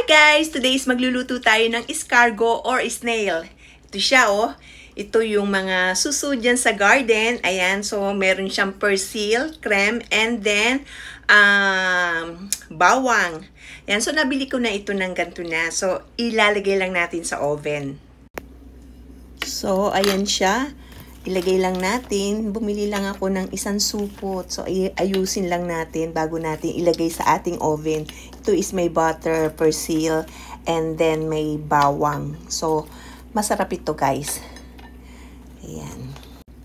guys! Today is magluluto tayo ng escargot or snail. Ito siya oh. Ito yung mga suso dyan sa garden. Ayan, so meron siyang persil, creme, and then bawang. Ayan, so nabili ko na ito ng ganito na. So ilalagay lang natin sa oven. So ayan siya. Ilagay lang natin. Bumili lang ako ng isang supot. So ayusin lang natin bago natin ilagay sa ating oven. Ito is may butter, persil, and then may bawang. So masarap ito guys. Ayan.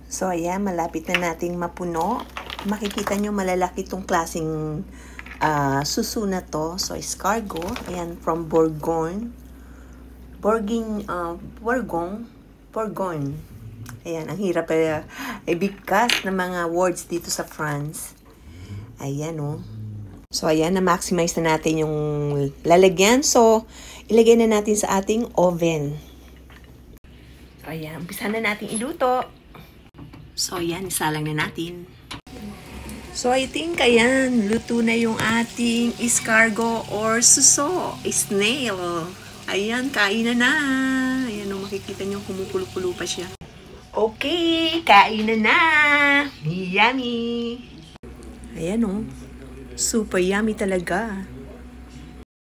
So ayan, malapit na nating mapuno. Makikita nyo malalaki itong klaseng suso na to. So escargot. Ayan, from Bourgogne. Bourgogne. Ayan, ang hirap ibigkas ng mga words dito sa France. Ayan, oh. So, ayan, na-maximize na natin yung lalagyan. So, ilagay na natin sa ating oven. So, ayan, umpisa na natin iluto. So, ayan, isalang na natin. So, I think, ayan, luto na yung ating escargot or suso, snail. Ayan, kain na. Ayan, oh, makikita nyo, kumukulo-kulo pa siya. Okay, kain na. Yummy. Ayan oh. Super yummy talaga.